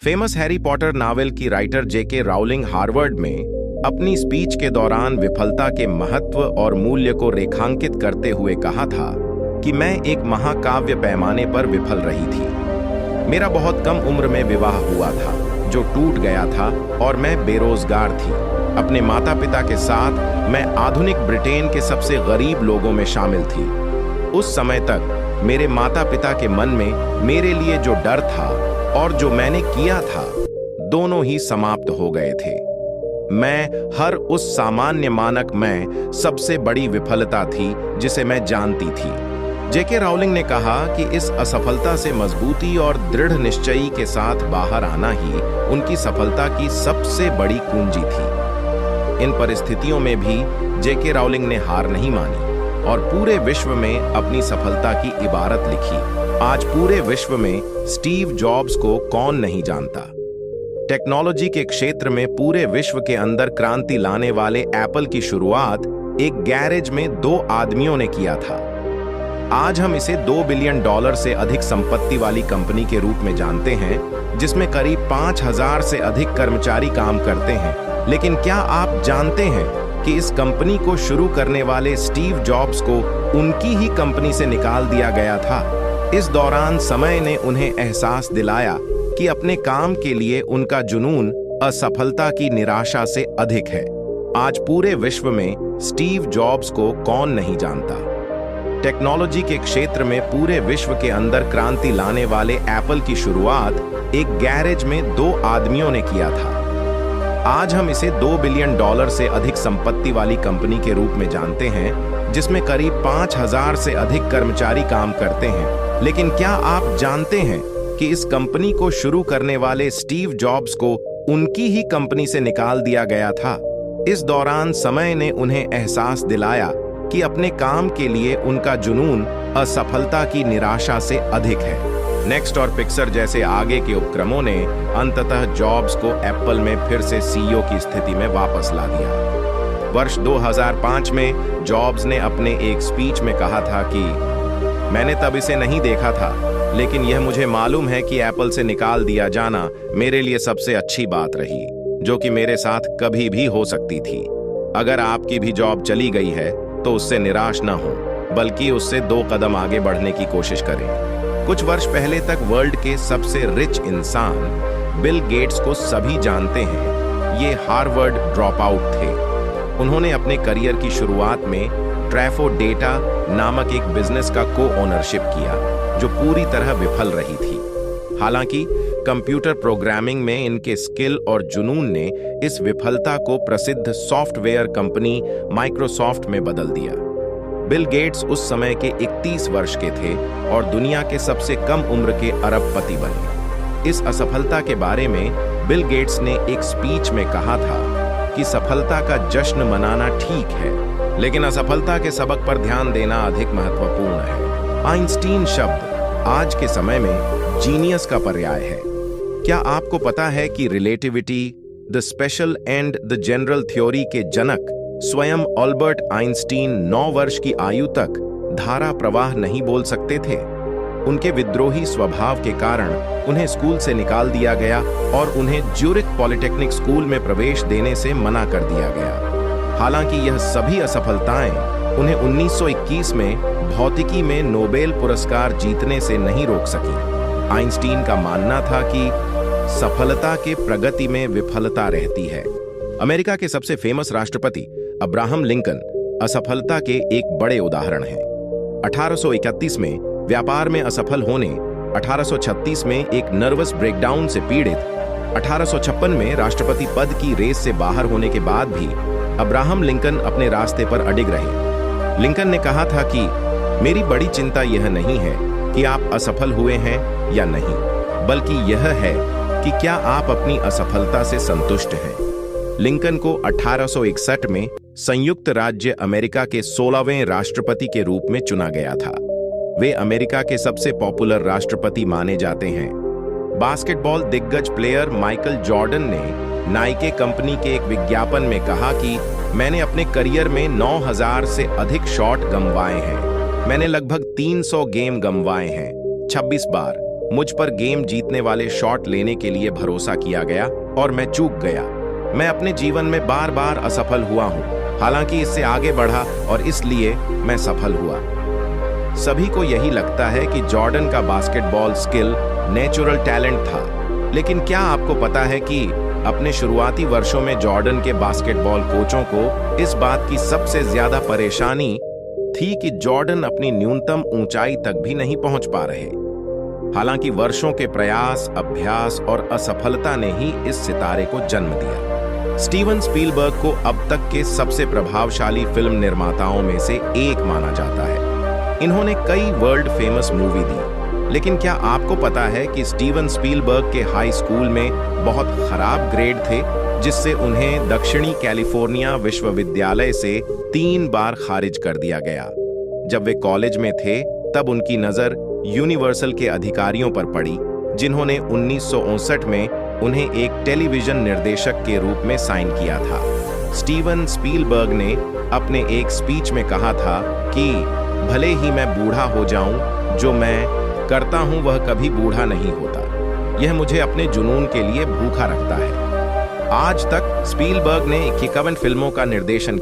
Famous Harry Potter novel की writer जेके Rowling Harvard में अपनी स्पीच के दौरान विफलता के महत्व और मूल्य को रेखांकित करते हुए कहा था कि मैं एक महाकाव्य पैमाने पर विफल रही थी। मेरा बहुत कम उम्र में विवाह हुआ था जो टूट गया था और मैं बेरोजगार थी। अपने माता पिता के साथ मैं आधुनिक ब्रिटेन के सबसे गरीब लोगों में शामिल थी। उस समय तक मेरे माता पिता के मन में मेरे लिए जो डर था और जो मैंने किया था, दोनों ही समाप्त हो गए थे। मैं हर उस सामान्य मानक में सबसे बड़ी विफलता थी जिसे मैं जानती थी। जेके राउलिंग ने कहा कि इस असफलता से मजबूती और दृढ़ निश्चयी के साथ बाहर आना ही उनकी सफलता की सबसे बड़ी कुंजी थी। इन परिस्थितियों में भी जेके राउलिंग ने हार नहीं मानी और पूरे विश्व में अपनी सफलता की इबारत लिखी। आज पूरे विश्व में स्टीव जॉब्स को कौन नहीं जानता। टेक्नोलॉजी के क्षेत्र में पूरे विश्व के अंदर क्रांति लाने वाले एप्पल की शुरुआत एक गैरेज में 2 आदमियों ने किया था। आज हम इसे $2 बिलियन से अधिक संपत्ति वाली कंपनी के रूप में जानते हैं, जिसमें करीब 5,000 से अधिक कर्मचारी काम करते हैं। लेकिन क्या आप जानते हैं कि इस कंपनी को शुरू करने वाले स्टीव जॉब्स को उनकी ही कंपनी से निकाल दिया गया था। इस दौरान समय ने उन्हें एहसास दिलाया कि अपने काम के लिए उनका जुनून असफलता की निराशा से अधिक है। आज पूरे विश्व में स्टीव जॉब्स को कौन नहीं जानता। टेक्नोलॉजी के क्षेत्र में पूरे विश्व के अंदर क्रांति लाने वाले एप्पल की शुरुआत एक गैरेज में 2 आदमियों ने किया था। आज हम इसे $2 बिलियन से अधिक संपत्ति वाली कंपनी के रूप में जानते हैं, जिसमें करीब 5,000 से अधिक कर्मचारी काम करते हैं। लेकिन क्या आप जानते हैं कि इस कंपनी को शुरू करने वाले स्टीव जॉब्स को उनकी ही कंपनी से निकाल दिया गया था। इस दौरान समय ने उन्हें एहसास दिलाया कि अपने काम के लिए उनका जुनून असफलता की निराशा से अधिक है। नेक्स्ट और पिक्सर जैसे आगे के उपक्रमों ने अंततः जॉब्स को एप्पल में फिर से सीईओ की स्थिति में वापस ला दिया। वर्ष 2005 में जॉब्स ने अपने एक स्पीच में कहा था कि मैंने तब इसे नहीं देखा था, लेकिन यह मुझे मालूम है कि एप्पल से निकाल दिया जाना मेरे लिए सबसे अच्छी बात रही, जो कि मेरे साथ कभी भी हो सकती थी। अगर आपकी भी जॉब चली गई है तो उससे निराश न हो, बल्कि उससे 2 कदम आगे बढ़ने की कोशिश करें। कुछ वर्ष पहले तक वर्ल्ड के सबसे रिच इंसान बिल गेट्स को सभी जानते हैं। ये हार्वर्ड ड्रॉप आउट थे। उन्होंने अपने करियर की शुरुआत में ट्रैफो डेटा नामक एक बिजनेस का को-ओनरशिप किया, जो पूरी तरह विफल रही थी। हालांकि कंप्यूटर प्रोग्रामिंग में इनके स्किल और जुनून ने इस विफलता को प्रसिद्ध सॉफ्टवेयर कंपनी माइक्रोसॉफ्ट में बदल दिया। बिल गेट्स उस समय के 31 वर्ष के थे और दुनिया के सबसे कम उम्र के अरबपति बने। इस असफलता के बारे में बिल गेट्स ने एक स्पीच में कहा था कि सफलता का जश्न मनाना ठीक है, लेकिन असफलता के सबक पर ध्यान देना अधिक महत्वपूर्ण है। आइंस्टीन शब्द आज के समय में जीनियस का पर्याय है। क्या आपको पता है कि relativity, the special and the general theory के जनक स्वयं अल्बर्ट आइंस्टीन 9 वर्ष की आयु तक धारा प्रवाह नहीं बोल सकते थे। उनके विद्रोही स्वभाव के कारण उन्हें स्कूल से निकाल दिया गया और उन्हें ज्यूरिख पॉलिटेक्निक स्कूल में प्रवेश देने से मना कर दिया गया। हालांकि यह सभी असफलताएं उन्हें 1921 में भौतिकी में नोबेल पुरस्कार जीतने से नहीं रोक सकी। आइंस्टीन का मानना था कि सफलता के प्रगति में विफलता रहती है। अमेरिका के सबसे फेमस राष्ट्रपति अब्राहम लिंकन असफलता के एक बड़े उदाहरण हैं। 1831 में व्यापार में असफल होने, 1836 में एक नर्वस ब्रेकडाउन से पीड़ित, 1856 में राष्ट्रपति पद की रेस से बाहर होने के बाद भी अब्राहम लिंकन अपने रास्ते पर अडिग रहे। लिंकन ने कहा था कि मेरी बड़ी चिंता यह नहीं है कि आप असफल हुए हैं या नहीं, बल्कि यह है कि क्या आप अपनी असफलता से संतुष्ट हैं। लिंकन को 1861 में संयुक्त राज्य अमेरिका के 16वें राष्ट्रपति के रूप में चुना गया था। वे अमेरिका के सबसे पॉपुलर राष्ट्रपति माने जाते हैं। बास्केटबॉल दिग्गज प्लेयर माइकल जॉर्डन ने नाइके कंपनी के एक विज्ञापन में कहा कि मैंने अपने करियर में 9,000 से अधिक शॉट गंवाए हैं। मैंने लगभग 300 गेम गंवाए हैं, 26 बार। मुझ पर गेम जीतने वाले शॉट लेने के लिए भरोसा किया गया और मैं चूक गया। मैं अपने जीवन में बार बार असफल हुआ हूं, हालांकि इससे आगे बढ़ा और इसलिए मैं सफल हुआ। सभी को यही लगता है कि जॉर्डन का बास्केटबॉल स्किल नेचुरल टैलेंट था, लेकिन क्या आपको पता है कि अपने शुरुआती वर्षों में जॉर्डन के बास्केटबॉल कोचों को इस बात की सबसे ज्यादा परेशानी थी कि जॉर्डन अपनी न्यूनतम ऊंचाई तक भी नहीं पहुंच पा रहे। हालांकि वर्षों के प्रयास, अभ्यास और असफलता ने ही इस सितारे को जन्म दिया। स्टीवन स्पीलबर्ग को अब तक के सबसे प्रभावशाली फिल्म निर्माताओं में से एक माना जाता है। इन्होंने कई वर्ल्ड फेमस मूवी दी, लेकिन क्या आपको पता है कि स्टीवन स्पीलबर्ग के हाई स्कूल में बहुत खराब ग्रेड थे, जिससे उन्हें दक्षिणी कैलिफोर्निया विश्वविद्यालय से 3 बार खारिज कर दिया गया। जब वे कॉलेज में थे तब उनकी नजर यूनिवर्सल के अधिकारियों पर पड़ी, जिन्होंने 1959 में उन्हें एक टेलीविजन निर्देशक के रूप में साइन किया था। स्टीवन स्पीलबर्ग ने अपने एक स्पीच में कहा था कि भले ही मैं बूढ़ा हो जाऊं, जो मैं करता हूं वह कभी बूढ़ा नहीं होता। यह मुझे अपने जुनून के लिए भूखा रखता है। आज तक स्पीलबर्ग ने 51 फिल्मों का निर्देशन